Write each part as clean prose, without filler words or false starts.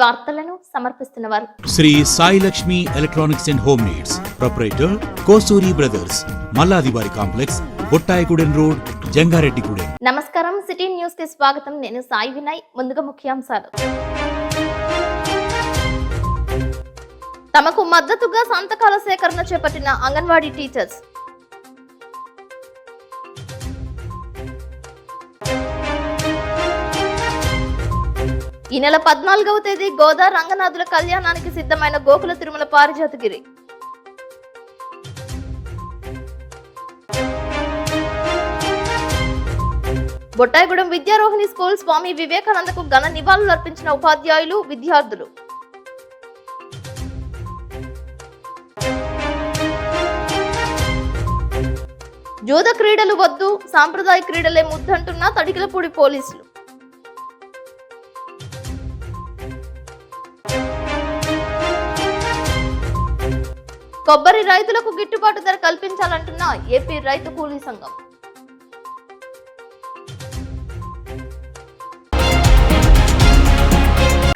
వార్తలను సమర్పిస్తున్నవారు Shri Sai Lakshmi electronics and home needs proprietor Kosuri brothers మల్లాదివారి కాంప్లెక్స్ బొట్టాయిగూడెం రోడ్ జంగారెడ్డిగూడెం. నమస్కారం, సిటీ న్యూస్ కి స్వాగతం. నేను సాయి వినయ్. ముందుగా ముఖ్యాంశాలు. తమకు మద్దతుగా సంతకాల సేకరణ చేపట్టిన అంగన్వాడీ టీచర్స్. ఈ నెల 14వ తేదీ గోదా రంగనాథుల కళ్యాణానికి సిద్ధమైన గోకుల తిరుమల పారిజాతగిరి. బొట్టాయిగూడెం విద్యారోహిణి స్కూల్ స్వామి వివేకానందకు ఘన నివాళులు అర్పించిన ఉపాధ్యాయులు, విద్యార్థులు. జూద క్రీడలు వద్దు, సాంప్రదాయ క్రీడలే ముద్దంటున్న తడికలపూడి పోలీసులు. కొబ్బరి రైతులకు గిట్టుబాటు ధర కల్పించాలంటున్న ఏపీ రైతు కూలీ సంఘం.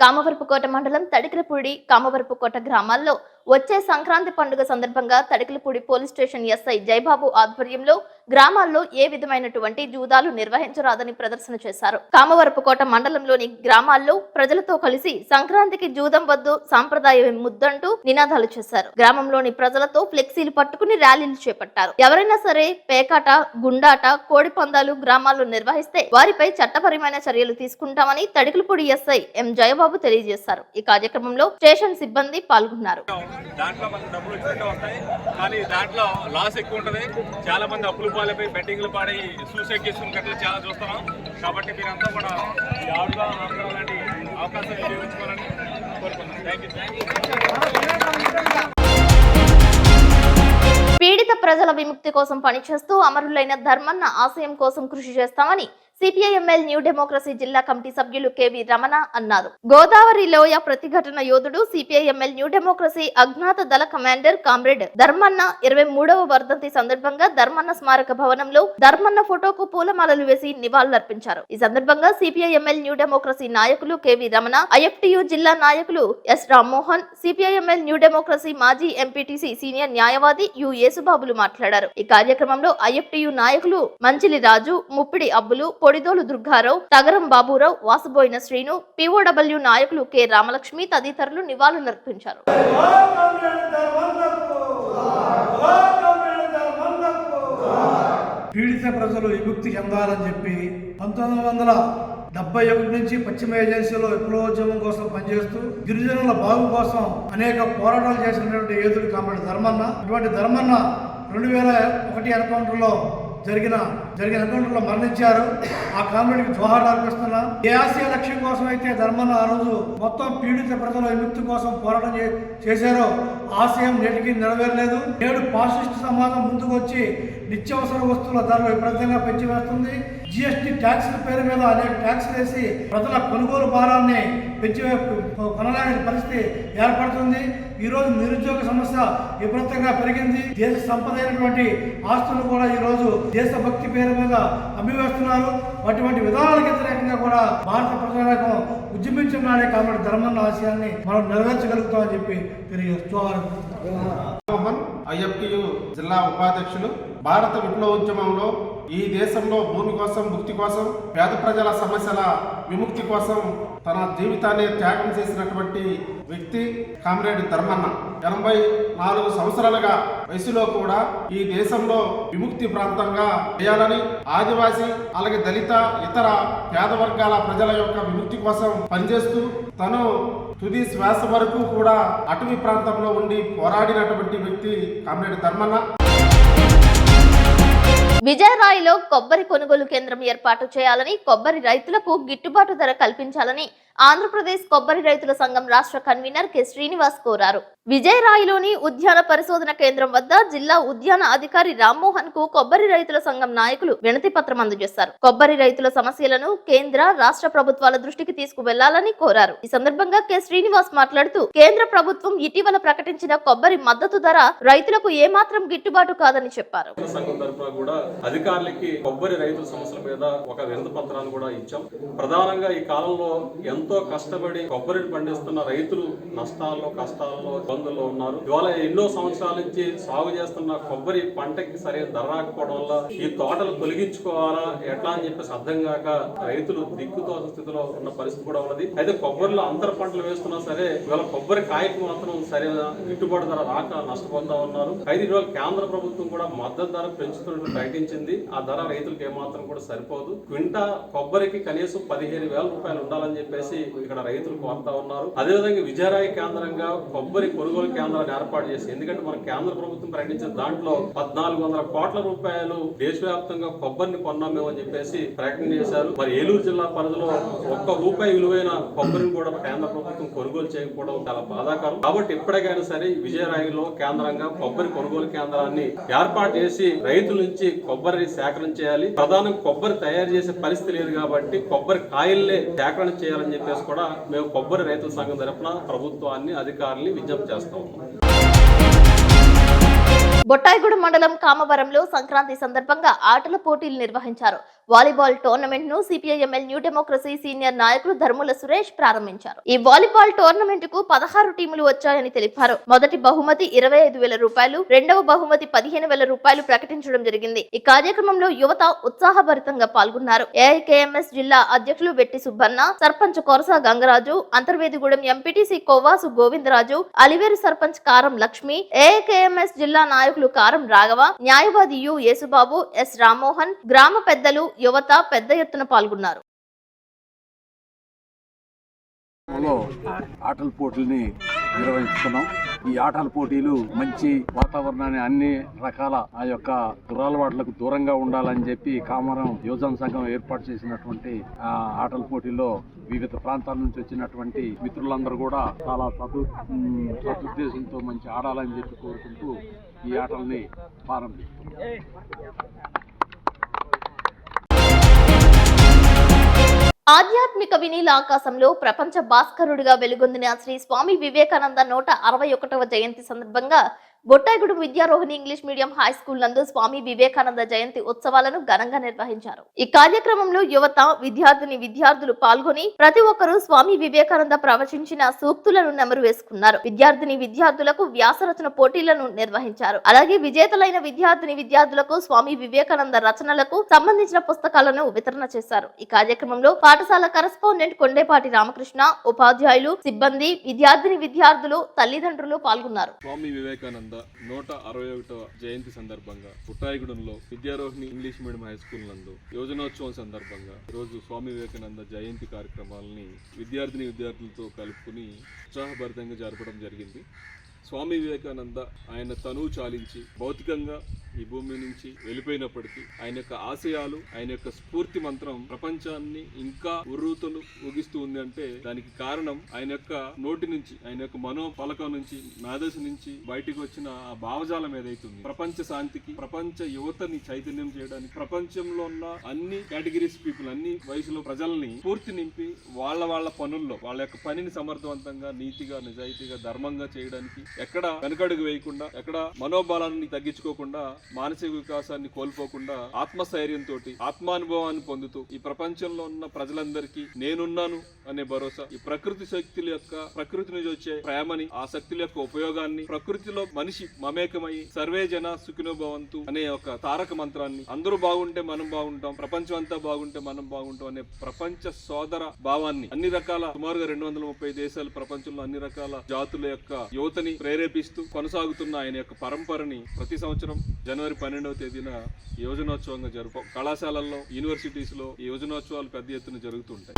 కామవరపుకోట మండలం తడికలపూడి, కామవరపుకోట గ్రామాల్లో వచ్చే సంక్రాంతి పండుగ సందర్భంగా Tadikalapudi police station SI Jayababu ఆధ్వర్యంలో గ్రామాల్లో ఏ విధమైనటువంటి జూదాలు నిర్వహించరాదని ప్రదర్శన చేశారు. కామవరపుకోట మండలంలోని గ్రామాల్లో ప్రజలతో కలిసి సంక్రాంతికి జూదం వద్దు, సాంప్రదాయం ముద్దంటూ నినాదాలు చేశారు. గ్రామంలోని ప్రజలతో ఫ్లెక్సీలు పట్టుకుని ర్యాలీలు చేపట్టారు. ఎవరైనా సరే పేకాట, గుండాట, కోడి పందాలు గ్రామాల్లో నిర్వహిస్తే వారిపై చట్టపరమైన చర్యలు తీసుకుంటామని తడికలపూడి ఎస్ఐ ఎం జయబాబు తెలియజేశారు. ఈ కార్యక్రమంలో స్టేషన్ సిబ్బంది పాల్గొన్నారు. దాంట్లో మనకు డబ్బులు వచ్చినట్టు వస్తాయి, కానీ దాంట్లో లాస్ ఎక్కువ ఉంటుంది. చాలా మంది అప్పులు పాలపై బెట్టింగ్లు పాడి సూసైడ్ చేసుకున్నట్లు చాలా చూస్తున్నాం. కాబట్టి మీరంతా కూడా ఈ ఆడుగా లాంటి అవకాశం వినియోగించుకోవాలని కోరుకుంటున్నాం. Thank you. పీడిత ప్రజల విముక్తి కోసం పనిచేస్తూ అమరులైన ధర్మన్న ఆశయం కోసం కృషి చేస్తామని సిపిఐఎంఎల్ న్యూ డెమోక్రసీ జిల్లా కమిటీ సభ్యులు కెవి రమణ అన్నారు. గోదావరి లోయ ప్రతిఘటన యోధుడు సిపిఐఎంఎల్ న్యూ డెమోక్రసీ అజ్ఞాత దళ కమాండర్ కామ్రేడ్ ధర్మన్న 23వ వర్ధంతి సందర్భంగా ధర్మన్న స్మారక భవనంలో ధర్మన్న ఫోటోకు పూలమాలలు వేసి నివాళులర్పించారు. ఈ సందర్భంగా సిపిఐఎంఎల్ న్యూ డెమోక్రసీ నాయకులు కెవి రమణ, ఐఎఫ్టియు జిల్లా నాయకులు ఎస్ రామ్మోహన్, సిపిఐఎంఎల్ న్యూ డెమోక్రసీ మాజీ ఎంపీటీసీ సీనియర్ న్యాయవాది యు యేసుబాబులు మాట్లాడారు. ఈ కార్యక్రమంలో ఐఎఫ్టియు నాయకులు మంచిలి రాజు, ముప్పిడి అబ్బులు, పొడిదోలు దుర్గారావు, తగరం బాబురావు, వాసుబోయిన శ్రీను, పిఓడబ్ల్యూ నాయకులు కె రామలక్ష్మి తదితరులు నివాళులర్పించారు. పీడిత ప్రజలు విముక్తి చెందాలని చెప్పి 1971 నుంచి పశ్చిమ ఏజెన్సీలో విప్లవోద్యమం కోసం పనిచేస్తూ గిరిజనుల బాగు కోసం అనేక పోరాటాలు చేసినటువంటి యోధుడు కామ్రేడ్ ధర్మన్న. ఇటువంటి ధర్మన్న 2001 ఎన్కౌంటర్లో జరిగిన ఎన్కౌంటర్లో మరణించారు. ఆ కామ్రేడ్కి జోహార్ అర్పిస్తున్నా. ఏ ఆశయ లక్ష్యం కోసం అయితే ధర్మన్న ఆ రోజు మొత్తం పీడిత ప్రజల విముక్తి కోసం పోరాటం చేశారో ఆశయం నేటికి నెరవేరలేదు. నేడు పాసిస్ట్ సమాజం ముందుకు వచ్చి నిత్యావసర వస్తువుల ధరలు విపరీతంగా పెంచి వేస్తుంది. జిఎస్టీ ట్యాక్సుల పేరు మీద అనేక ట్యాక్సులు వేసి ప్రజల కొనుగోలు భారాన్ని పెంచి కొనలేని పరిస్థితి ఏర్పడుతుంది. ఈరోజు నిరుద్యోగ సమస్య విపరీతంగా పెరిగింది. దేశ సంపద అయినటువంటి ఆస్తులు కూడా ఈరోజు దేశభక్తి పేరు మీద అమ్మివేస్తున్నారు. అటువంటి విధానాలకు వ్యతిరేకంగా కూడా భారత ప్రజానికం ఉద్యమించున్నాడే కాబట్టి ధర్మన్న ఆశయాన్ని మనం నెరవేర్చగలుగుతామని చెప్పి తెలియజేస్తున్నారు. ఐఎఫ్టియు జిల్లా ఉపాధ్యక్షులు. భారత విప్లవోద్యమంలో ఈ దేశంలో భూమి కోసం, ముక్తి కోసం, పేద ప్రజల సమస్యల విముక్తి కోసం తన జీవితాన్ని త్యాగం చేసినటువంటి వ్యక్తి కామ్రేడ్ ధర్మన్న. 84 సంవత్సరాలుగా వయసులో కూడా ఈ దేశంలో విముక్తి ప్రాంతంగా చేయాలని, ఆదివాసీ అలాగే దళిత ఇతర పేద వర్గాల ప్రజల యొక్క విముక్తి కోసం పనిచేస్తూ తను తుది శ్వాస వరకు కూడా అటవీ ప్రాంతంలో ఉండి పోరాడినటువంటి వ్యక్తి కామ్రేడ్ ధర్మన్న. విజయరాయిలో కొబ్బరి కొనుగోలు కేంద్రం ఏర్పాటు చేయాలని, కొబ్బరి రైతులకు గిట్టుబాటు ధర కల్పించాలని ఆంధ్రప్రదేశ్ కొబ్బరి రైతుల సంఘం రాష్ట్ర కన్వీనర్ కె శ్రీనివాస్ కోరారు. విజయరాయిలోని ఉద్యాన పరిశోధన కేంద్రం వద్ద జిల్లా ఉద్యాన అధికారి రామ్మోహన్ కు కొబ్బరి రైతుల సంఘం నాయకులు వినతి పత్రం అందజేశారు. కొబ్బరి రైతుల సమస్యలను కేంద్ర, రాష్ట్ర ప్రభుత్వాల దృష్టికి తీసుకువెళ్లాలని కోరారు. ఈ సందర్భంగా కె శ్రీనివాస్ మాట్లాడుతూ, కేంద్ర ప్రభుత్వం ఇటీవల ప్రకటించిన కొబ్బరి మద్దతు ధర రైతులకు ఏమాత్రం గిట్టుబాటు కాదని చెప్పారు. అధికారులకి కొబ్బరి రైతుల సమస్యల మీద ఒక వినతి పత్రాన్ని కూడా ఇచ్చాం. ప్రధానంగా ఈ కాలంలో ఎంతో కష్టపడి కొబ్బరిని పండిస్తున్న రైతులు నష్టాల్లో, కష్టాల్లో, ఇబ్బందుల్లో ఉన్నారు. ఇవాళ ఎన్నో సంవత్సరాల నుంచి సాగు చేస్తున్న కొబ్బరి పంటకి సరైన ధర రాకపోవడం వల్ల ఈ తోటలు తొలగించుకోవాలా ఎట్లా అని చెప్పేసి అర్థం కాక రైతులు దిక్కుతోచ స్థితిలో ఉన్న పరిస్థితి కూడా ఉన్నది. అయితే కొబ్బరిలో అంతర పంటలు వేస్తున్నా సరే ఇవాళ కొబ్బరి కాయకు మాత్రం సరైన గిట్టుబాటు ధర రాక నష్టపోతా ఉన్నారు. అయితే ఇవాళ కేంద్ర ప్రభుత్వం కూడా మద్దతు ధర పెంచుతున్నట్టు ప్రకటించింది. ఆ ధర రైతులకు ఏమాత్రం కూడా సరిపోదు. క్వింటా కొబ్బరికి కనీసం 15,000 రూపాయలు ఉండాలని చెప్పేసి ఇక్కడ రైతులు కోరుతా ఉన్నారు. అదేవిధంగా విజయరాయి కేంద్రంగా కొబ్బరి కొనుగోలు కేంద్రాన్ని ఏర్పాటు చేసి, ఎందుకంటే మన కేంద్ర ప్రభుత్వం ప్రకటించిన దాంట్లో 1,400 కోట్ల రూపాయలు దేశవ్యాప్తంగా కొబ్బరిని కొన్నామేమో అని చెప్పేసి ప్రకటన చేశారు. మరి ఏలూరు జిల్లా పరిధిలో ₹1 విలువైన కొబ్బరిని కూడా కేంద్ర ప్రభుత్వం కొనుగోలు చేయకపోవడం చాలా బాధాకరం. కాబట్టి ఇప్పటికైనా సరే విజయరాయిలో కేంద్రంగా కొబ్బరి కొనుగోలు కేంద్రాన్ని ఏర్పాటు చేసి రైతుల నుంచి కొబ్బరిని సేకరణ చేయాలి. ప్రధానం కొబ్బరి తయారు చేసే పరిస్థితి లేదు కాబట్టి కొబ్బరి కాయల్నే సేకరణ చేయాలని చెప్పేసి కూడా మేము కొబ్బరి రైతుల సంఘం తరపున ప్రభుత్వాన్ని, అధికారుల్ని విజ్ఞప్తి చేస్తా ఉన్నాం. బొట్టాయిగూడెం మండలం కామవరంలో సంక్రాంతి సందర్భంగా ఆటల పోటీలు నిర్వహించారు. వాలీబాల్ టోర్నమెంట్ ను సిపిఐఎంఎల్ న్యూ డెమోక్రసీ సీనియర్ నాయకులు ధర్ముల సురేష్ ప్రారంభించారు. ఈ వాలీబాల్ టోర్నమెంట్ కు 16 టీములు వచ్చాయని తెలిపారు. మొదటి బహుమతి 25,000 రూపాయలు, రెండవ బహుమతి 15,000 రూపాయలు ప్రకటించడం జరిగింది. ఈ కార్యక్రమంలో యువత ఉత్సాహభరితంగా పాల్గొన్నారు. ఏఐకేఎంఎస్ జిల్లా అధ్యక్షులు వెట్టి సుబ్బన్న, సర్పంచ్ కొరస గంగరాజు, అంతర్వేదిగూడెం ఎంపీటీసీ కొవ్వాసు గోవిందరాజు, అలివేరు సర్పంచ్ కారం లక్ష్మి, ఏఐకేఎంఎస్ జిల్లా నాయకులు కారం రాఘవ, న్యాయవాది యు యేసుబాబు, ఎస్ రామ్మోహన్, గ్రామ పెద్దలు, యువత పెద్ద ఎత్తున పాల్గొన్నారు. ఆటల పోటీల్ని నిర్వహిస్తున్నాం. ఈ ఆటల పోటీలు మంచి వాతావరణాన్ని, అన్ని రకాల ఆ యొక్క దురలవాట్లకు దూరంగా ఉండాలని చెప్పి కామవరం యువజన సంఘం ఏర్పాటు చేసినటువంటి ఆటల పోటీల్లో వివిధ ప్రాంతాల నుంచి వచ్చినటువంటి మిత్రులందరూ కూడా చాలా సదుద్దేశంతో మంచి ఆడాలని చెప్పి కోరుకుంటూ ఈ ఆటల్ని ప్రారంభిస్తున్నాం. ఆధ్యాత్మిక వినీల ఆకాశంలో ప్రపంచ భాస్కరుడిగా వెలుగొందిన శ్రీ స్వామి వివేకానంద 161వ జయంతి సందర్భంగా Bottaigudem Vidyarohini English medium high school నందు స్వామి వివేకానంద జయంతి ఉత్సవాలను ఘనంగా నిర్వహించారు. ఈ కార్యక్రమంలో యువత, విద్యార్థులు పాల్గొని ప్రతి ఒక్కరూ స్వామి వివేకానంద ప్రవచించిన సూక్తులను నెమరు వేసుకున్నారు. విద్యార్థులకు వ్యాసరచన పోటీలను నిర్వహించారు. అలాగే విజేతలైన విద్యార్థులకు స్వామి వివేకానంద రచనలకు సంబంధించిన పుస్తకాలను వితరణ చేశారు. ఈ కార్యక్రమంలో పాఠశాల కరెస్పాండెంట్ కొండేపాటి రామకృష్ణ, ఉపాధ్యాయులు, సిబ్బంది, విద్యార్థులు, తల్లిదండ్రులు పాల్గొన్నారు. స్వామి వివేకానంద 161వ జయంతి సందర్భంగా బొట్టాయిగూడెంలో Vidyarohini English medium high school నందు యువజనోత్సవం సందర్భంగా ఈరోజు స్వామి వివేకానంద జయంతి కార్యక్రమాలని విద్యార్థులతో కలుపుకుని ఉత్సాహభరితంగా జరపడం జరిగింది. స్వామి వివేకానంద ఆయన తనువు చాలించి భౌతికంగా ఈ భూమి నుంచి వెళ్ళిపోయినప్పటికీ ఆయన యొక్క ఆశయాలు, ఆయన యొక్క స్ఫూర్తి మంత్రం ప్రపంచాన్ని ఇంకా ఉర్రూతలు ఊగిస్తూ ఉంది అంటే దానికి కారణం ఆయన యొక్క నోటి నుంచి, ఆయన యొక్క మనోఫలకం నుంచి, మేధస్సు నుంచి బయటకు వచ్చిన ఆ భావజాలం ఏదైతుంది. ప్రపంచ శాంతికి, ప్రపంచ యువతని చైతన్యం చేయడానికి, ప్రపంచంలో ఉన్న అన్ని కేటగిరీస్ పీపుల్, అన్ని వయసులో ప్రజల్ని స్ఫూర్తి నింపి వాళ్ళ పనుల్లో వాళ్ళ యొక్క పనిని సమర్థవంతంగా, నీతిగా, నిజాయితీగా, ధర్మంగా చేయడానికి ఎక్కడ వెనకడుగు వేయకుండా, ఎక్కడ మనోబలాన్ని తగ్గించుకోకుండా, మానసిక వికాసాన్ని కోల్పోకుండా, ఆత్మస్థైర్యంతో, ఆత్మానుభవాన్ని పొందుతూ ఈ ప్రపంచంలో ఉన్న ప్రజలందరికీ నేనున్నాను అనే భరోసా, ఈ ప్రకృతి శక్తుల యొక్క, ప్రకృతి నుంచి వచ్చే ప్రేమని, ఆ శక్తుల యొక్క ఉపయోగాన్ని, ప్రకృతిలో మనిషి మమేకమై సర్వే జన సుఖినో భవంతు అనే ఒక తారక మంత్రాన్ని, అందరూ బాగుంటే మనం బాగుంటాం, ప్రపంచం అంతా బాగుంటే మనం బాగుంటాం అనే ప్రపంచ సోదర భావాన్ని అన్ని రకాల సుమారుగా 230 దేశాలు, ప్రపంచంలో అన్ని రకాల జాతుల యొక్క యువతని ప్రేరేపిస్తూ కొనసాగుతున్న ఆయన యొక్క పరంపరని ప్రతి సంవత్సరం జనవరి 12వ తేదీన యువజనోత్సవంగా జరుపు కళాశాలల్లో, యూనివర్సిటీస్ లో ఈ యువజనోత్సవాలు పెద్ద ఎత్తున జరుగుతుంటాయి.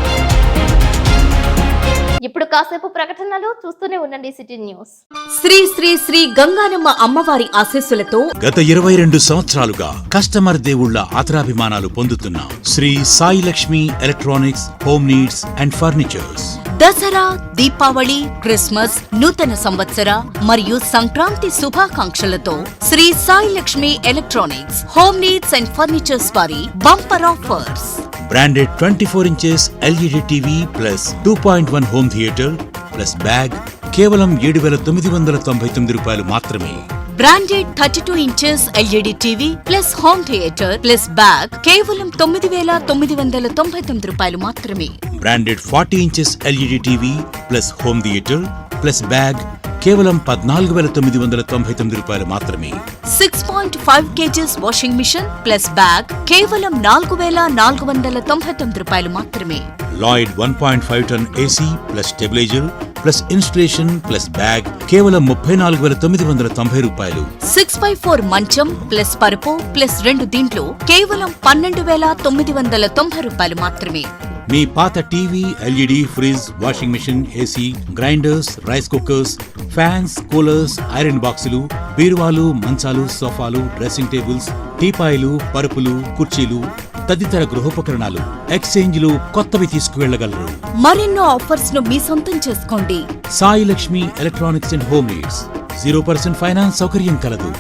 ఇప్పుడు కాసేపు ప్రకటనలు చూస్తూనే ఉండండి సిటీ న్యూస్. శ్రీ శ్రీ శ్రీ గంగానమ్మ అమ్మవారి ఆశీస్సులతో గత 22 సంవత్సరాలుగా కస్టమర్ దేవుళ్ల ఆదరాభిమానాలు పొందుతున్న Shri Sai Lakshmi electronics, home needs and furnitures Dasara, Deepavali, Christmas, నూతన సంవత్సర మరియు సంక్రాంతి శుభాకాంక్షలతో Shri Sai Lakshmi electronics, home needs and furnitures వారి bumper offers. Branded 24 inches LED TV plus 2.1 home theatre plus bag కేవలం 7,999 రూపాయలు మాత్రమే. Branded 32 inches LED TV plus home theatre plus bag కేవలం 9,999 రూపాయలు మాత్రమే. Branded 40 inches LED TV plus home theatre plus bag కేవలం 14,999 రూపాయలు మాత్రమే. 6.5 kgs washing machine plus bag కేవలం 4,499 రూపాయలు మాత్రమే. Lloyd 1.5 ton AC plus stabiliser plus installation plus bag కేవలం 34,990 రూపాయలు. 6x4 మంచం ప్లస్ పరుపు ప్లస్ 2 దీంట్లో కేవలం 12,990 రూపాయలు మాత్రమే. మీ పాత TV, LED, fridge, washing machine, AC, grinders, rice cookers, fans, coolers, iron బాక్సులు, బీరువాలు, మంచాలు, సోఫాలు, డ్రెస్సింగ్ టేబుల్స్, టీపాయిలు, పరుపులు, కుర్చీలు తదితర గృహోపకరణాలు ఎక్స్చేంజ్లు కొత్తవి తీసుకువెళ్లగలరు. మరెన్నో ఆఫర్స్ ను మీ సొంతం చేసుకోండి. Sai Lakshmi electronics and home needs 0% finance సౌకర్యం కలదు.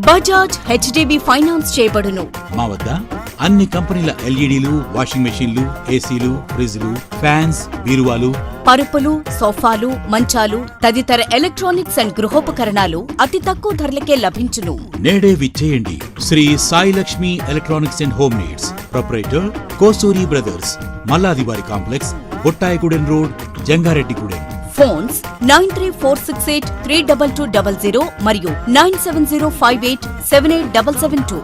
బజాజ్ హెచ్డిబి ఫైనాన్స్ చేయబడును. మా వద్ద అన్ని కంపెనీల ఎల్ఈడీలు, వాషింగ్ మెషీన్లు, ఏసీలు, ఫ్రిజ్లు, ఫ్యాన్స్, బీరువాలు, పరుపులు, సోఫాలు, మంచాలు తదితర ఎలక్ట్రానిక్స్ అండ్ గృహోపకరణాలు అతి తక్కువ ధరలకే లభించును. నేడే విచ్చేయండి. Shri Sai Lakshmi electronics and home needs, proprietor Kosuri brothers, మల్లాదివారి complex, Bottayigudem road, Jangareddigudem. Phones 9346832200 మరియు 9705878772.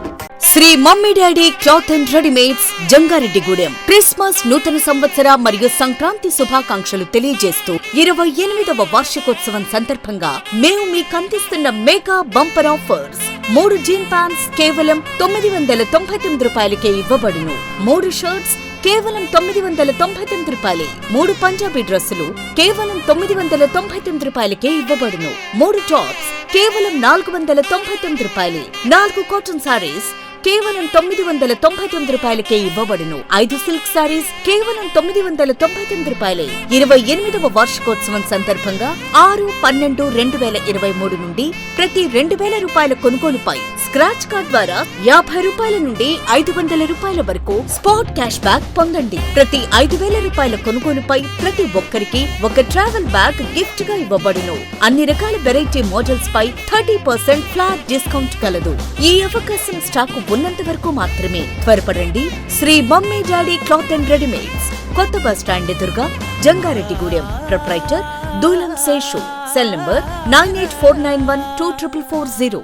Shri mummy daddy cloth and readymades, Jangareddigudem. Christmas, నూతన సంవత్సర మరియు సంక్రాంతి శుభాకాంక్షలు తెలియజేస్తూ 28వ వార్షికోత్సవం సందర్భంగా మేము మీకు అందిస్తున్న mega bumper offers. 3 gene pants కేవలం 999 రూపాయలకే ఇవ్వబడును. 3 షర్ట్స్ కేవలం 999 రూపాయలే. 3 పంజాబీ డ్రెస్సులు కేవలం 999 రూపాయలకే ఇవ్వబడును. 3 టాప్స్ కేవలం 499 రూపాయలే. 4 కాటన్ సారీస్ కేవలం 999 రూపాయలకే ఇవ్వబడును. 5 సిల్క్ సారీస్ కేవలం 999 రూపాయలే. 28వ వార్షికోత్సవం సందర్భంగా 6/12/2023 నుండి ప్రతి 2,000 రూపాయల కొనుగోలుపై స్క్రాచ్ కార్డ్ ద్వారా 50 రూపాయల నుండి 500 రూపాయల వరకు స్పాట్ క్యాష్ బ్యాక్ పొందండి. ప్రతి 5,000 రూపాయల కొనుగోలుపై ప్రతి ఒక్కరికి ఒక ట్రావెల్ బ్యాగ్ గిఫ్ట్ గా ఇవ్వబడును. అన్ని రకాల వెరైటీ మోడల్స్ పై 30% ఫ్లాట్ డిస్కౌంట్ కలదు. ఈ అవకాశం స్టాకు ఉన్నంత వరకు మాత్రమే. త్వరపడండి. Shri mummy daddy cloth and readymades, కొత్త బస్ స్టాండ్ ఎదురుగా, Jangareddigudem. Proprietor Dulam Seshu. Cell number 9849124440.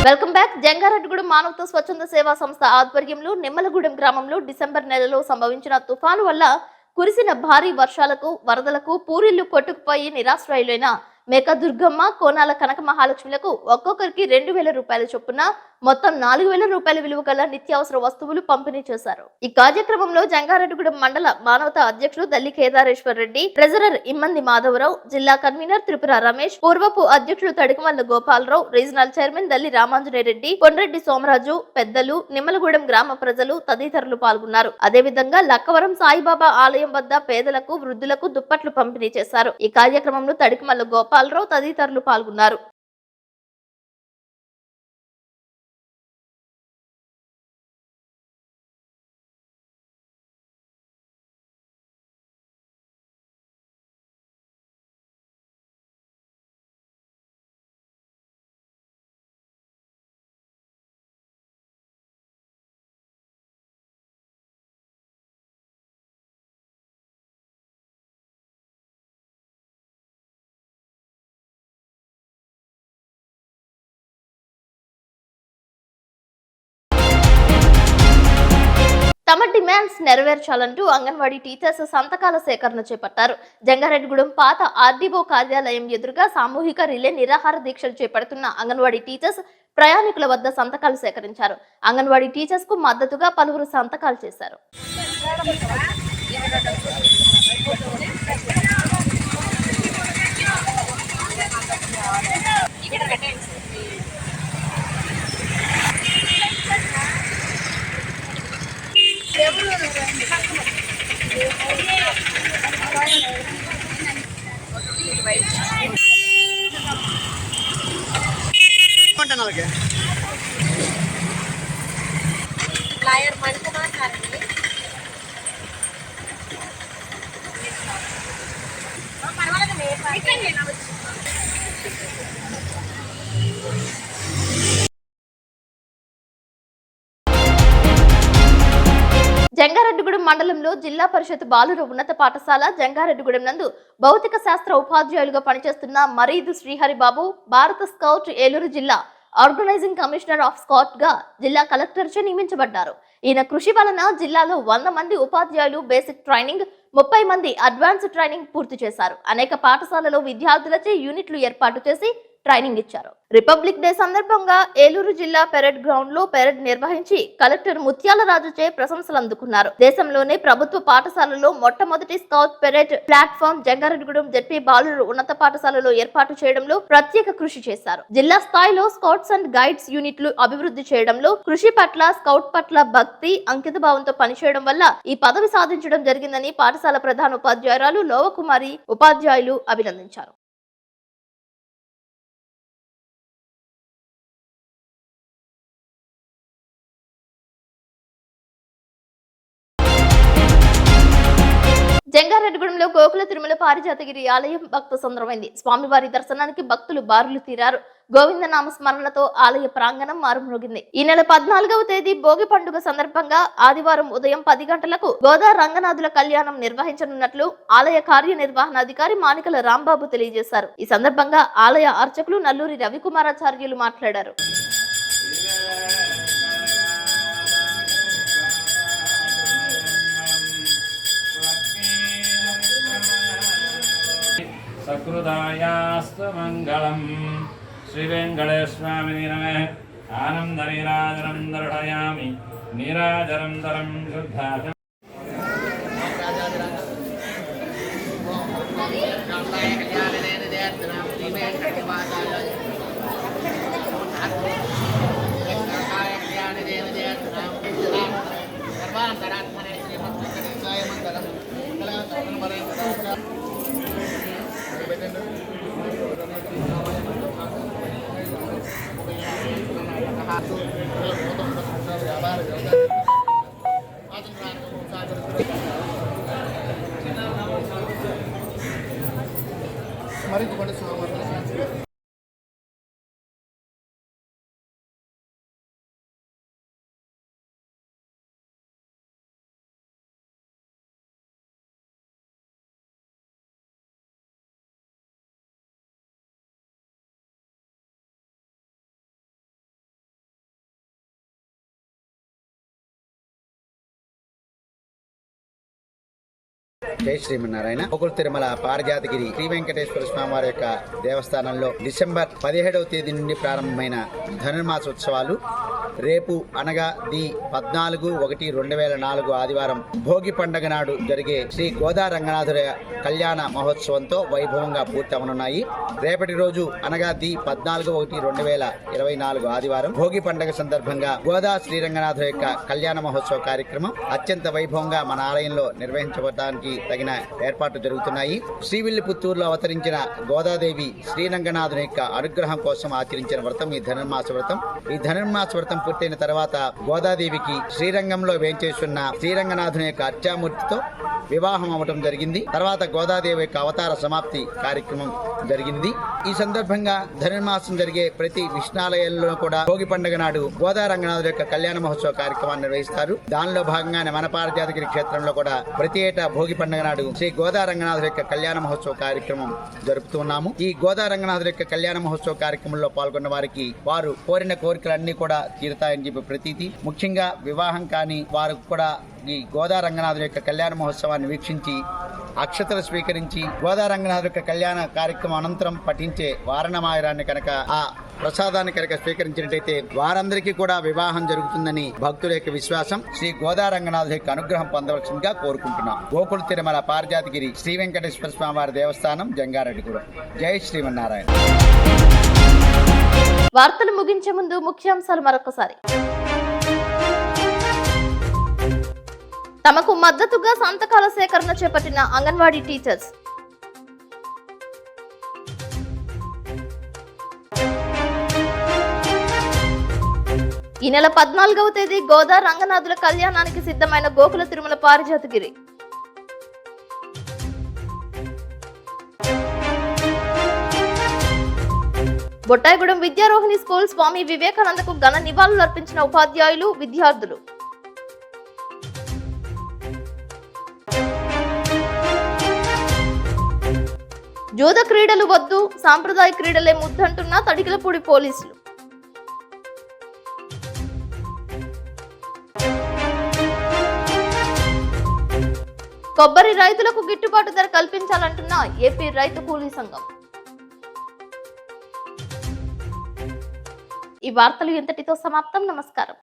Welcome back. Jangareddigudem మానవతా స్వచ్ఛంద సేవా సంస్థ ఆధ్వర్యంలో నిమ్మలగూడెం గ్రామంలో డిసెంబర్ నెలలో సంభవించిన తుఫాను వల్ల కురిసిన భారీ వర్షాలకు, వరదలకు పూరిళ్లు కొట్టుకుపోయి నిరాశ్రయులైన మేక దుర్గమ్మ, కోనాల కనక మహాలక్ష్మిలకు ఒక్కొక్కరికి 2,000 రూపాయల చొప్పున మొత్తం 4,000 రూపాయల విలువ గల నిత్యావసర వస్తువులు పంపిణీ చేశారు. ఈ కార్యక్రమంలో జంగారెడ్డిగూడెం మండల మానవతా అధ్యక్షులు దల్లి కేదారేశ్వర్ రెడ్డి, ట్రెజరర్ ఇమ్మంది మాధవరావు, జిల్లా కన్వీనర్ త్రిపుర రమేష్, పూర్వపు అధ్యక్షులు తడికమల్ల గోపాలరావు, రీజనల్ చైర్మన్ దల్లి రామాంజనేయరెడ్డి, కొండ్రెడ్డి సోమరాజు, పెద్దలు, నిమ్మలగూడెం గ్రామ ప్రజలు తదితరులు పాల్గొన్నారు. అదేవిధంగా లక్కవరం సాయిబాబా ఆలయం వద్ద పేదలకు, వృద్ధులకు దుప్పట్లు పంపిణీ చేశారు. ఈ కార్యక్రమంలో తడికమల్ల గోపాలరావు తదితరులు పాల్గొన్నారు. డిమాండ్స్ నెరవేర్చాలంటూ అంగన్వాడీ టీచర్స్ సంతకాల సేకరణ చేపట్టారు. జంగారెడ్డిగూడెం పాత ఆర్డీఓ కార్యాలయం ఎదురుగా సామూహిక రిలే నిరాహార దీక్షలు చేపడుతున్న అంగన్వాడీ టీచర్స్ ప్రయాణికుల వద్ద సంతకాలు సేకరించారు. అంగన్వాడీ టీచర్స్ కు మద్దతుగా పలువురు సంతకాలు చేశారు. లాయర్ మణికుమార్ గారండి. జంగారెడ్డిగూడెం మండలంలో జిల్లా పరిషత్ బాలుర ఉన్నత పాఠశాల జంగారెడ్డిగూడెం నందు భౌతిక శాస్త్ర ఉపాధ్యాయులుగా పనిచేస్తున్న మరీదు శ్రీహరిబాబు భారత స్కౌట్ ఏలూరు జిల్లా ఆర్గనైజింగ్ కమిషనర్ ఆఫ్ స్కౌట్ గా జిల్లా కలెక్టర్ చే నియమించబడ్డారు. ఈయన కృషి వలన జిల్లాలో 100 మంది ఉపాధ్యాయులు బేసిక్ ట్రైనింగ్, 30 మంది అడ్వాన్స్ ట్రైనింగ్ పూర్తి చేశారు. అనేక పాఠశాలలో విద్యార్థులచే యూనిట్లు ఏర్పాటు చేసి ట్రైనింగ్ ఇచ్చారు. రిపబ్లిక్ డే సందర్భంగా ఏలూరు జిల్లా పెరేడ్ గ్రౌండ్ లో పెరేడ్ నిర్వహించి కలెక్టర్ ముత్యాలరాజుచే ప్రశంసలు అందుకున్నారు. దేశంలోనే ప్రభుత్వ పాఠశాలలో మొట్టమొదటి scout parade platform Jangareddygudem ZP బాలురు ఉన్నత పాఠశాలలో ఏర్పాటు చేయడంలో ప్రత్యేక కృషి చేశారు. జిల్లా స్థాయిలో స్కౌట్స్ అండ్ గైడ్స్ యూనిట్లు అభివృద్ధి చేయడంలో కృషి పట్ల, స్కౌట్ పట్ల భక్తి, అంకిత భావంతో పనిచేయడం వల్ల ఈ పదవి సాధించడం జరిగిందని పాఠశాల ప్రధాన ఉపాధ్యాయురాలు లోవకుమారి ఉపాధ్యాయులు అభినందించారు. జంగారెడ్డిగూడెంలో గోకుల తిరుమల పారిజాతగిరి ఆలయం భక్త సంద్రమైంది. స్వామివారి దర్శనానికి భక్తులు బారులు తీరారు. గోవింద నామ స్మరణతో ఆలయ ప్రాంగణం మారుమ్రోగింది. ఈ నెల 14వ తేదీ భోగి పండుగ సందర్భంగా ఆదివారం ఉదయం 10 గంటలకు గోదా రంగనాథుల కళ్యాణం నిర్వహించనున్నట్లు ఆలయ కార్యనిర్వహణాధికారి మానికల రాంబాబు తెలియజేశారు. ఈ సందర్భంగా ఆలయ అర్చకులు నల్లూరి రవికుమారాచార్యులు మాట్లాడారు. సకృదాయాస్తు మంగళం. శ్రీ వెంకటేశ్వరామి నమః. ఆనంద నీరాజనం దర్శయామి. నీరాజనం దరం శుద్ధ జై శ్రీమన్నారాయణ. గోకుల తిరుమల పారిజాతగిరి శ్రీ వెంకటేశ్వర స్వామి వారి యొక్క దేవస్థానంలో డిసెంబర్ 17వ తేదీ నుండి ప్రారంభమైన ధనుర్మాసోత్సవాలు రేపు అనగా ది 14/1/2004 ఆదివారం భోగి పండుగ నాడు జరిగే శ్రీ గోదా రంగనాథుల కళ్యాణ మహోత్సవంతో వైభవంగా పూర్తవనున్నాయి. రేపటి రోజు అనగా ది 14/1/2024 ఆదివారం భోగి పండుగ సందర్భంగా గోదా శ్రీరంగనాథుల యొక్క కళ్యాణ మహోత్సవ కార్యక్రమం అత్యంత వైభవంగా మన ఆలయంలో నిర్వహించబడటానికి తగిన ఏర్పాట్లు జరుగుతున్నాయి. శ్రీవిల్లిపుత్తూరులో అవతరించిన గోదాదేవి శ్రీరంగనాథుని యొక్క అనుగ్రహం కోసం ఆచరించిన వ్రతం ఈ ధనుర్మాస వ్రతం. ఈ ధనుర్మాస వ్రతం పూర్తయిన తర్వాత గోదాదేవికి శ్రీరంగంలో వేంచేస్తున్న శ్రీరంగనాథుని యొక్క అర్చామూర్తితో వివాహం అవటం జరిగింది. తర్వాత గోదాదేవి యొక్క అవతార సమాప్తి కార్యక్రమం జరిగింది. ఈ సందర్భంగా ధనుర్మాసం జరిగే ప్రతి విష్ణాలయంలో కూడా భోగి పండుగ నాడు గోదా రంగనాథుల యొక్క కళ్యాణ మహోత్సవ కార్యక్రమాన్ని నిర్వహిస్తారు. దానిలో భాగంగానే మన పారిజాతగిరి క్షేత్రంలో కూడా ప్రతి ఏటా భోగి పండుగ నాడు శ్రీ గోదా రంగనాథుల యొక్క కళ్యాణ మహోత్సవ కార్యక్రమం జరుపుతున్నాము. ఈ గోదా రంగనాథుల యొక్క కళ్యాణ మహోత్సవ కార్యక్రమంలో పాల్గొన్న వారికి వారు కోరిన కోరికలన్నీ కూడా తీరుతాయి. తీరుతాయని చెప్పి ప్రతీతి. ముఖ్యంగా వివాహం కాని వారు కూడా ఈ గోదా రంగనాథుల యొక్క కళ్యాణ మహోత్సవాన్ని వీక్షించి అక్షతలు స్వీకరించి గోదా రంగనాథుల యొక్క కళ్యాణ కార్యక్రమం అనంతరం పఠించే వారణమాయరాన్ని కనుక ఆ ప్రసాదాన్ని కనుక స్వీకరించినట్టయితే వారందరికీ కూడా వివాహం జరుగుతుందని భక్తుల యొక్క విశ్వాసం. శ్రీ గోదా రంగనాథుల యొక్క అనుగ్రహం పొందవలసిందిగా కోరుకుంటున్నాం. గోకుల తిరుమల పారిజాతగిరి శ్రీ వెంకటేశ్వర స్వామి వారి దేవస్థానం, జంగారెడ్డిగూడెం. జై శ్రీమన్నారాయణ. వార్తలు ముగించే ముందు ముఖ్యాంశాలు మరొకసారి. తమకు మద్దతుగా సంతకాల సేకరణ చేపట్టిన అంగన్వాడీ టీచర్స్. ఈ నెల 14వ తేదీ గోదా రంగనాథుల కళ్యాణానికి సిద్ధమైన గోకుల తిరుమల పారిజాతగిరి. బొట్టాయిగూడెం విద్యారోహిణి స్కూల్ స్వామి వివేకానందకు ఘన నివాళులు అర్పించిన ఉపాధ్యాయులు, విద్యార్థులు. జూద క్రీడలు వద్దు, సాంప్రదాయ క్రీడలే ముద్దంటున్న తడికలపూడి పోలీసులు. కొబ్బరి రైతులకు గిట్టుబాటు ధర కల్పించాలంటున్న ఏపీ రైతు కూలీ సంఘం. ఈ వార్తలు ఇంతటితో సమాప్తం. నమస్కారం.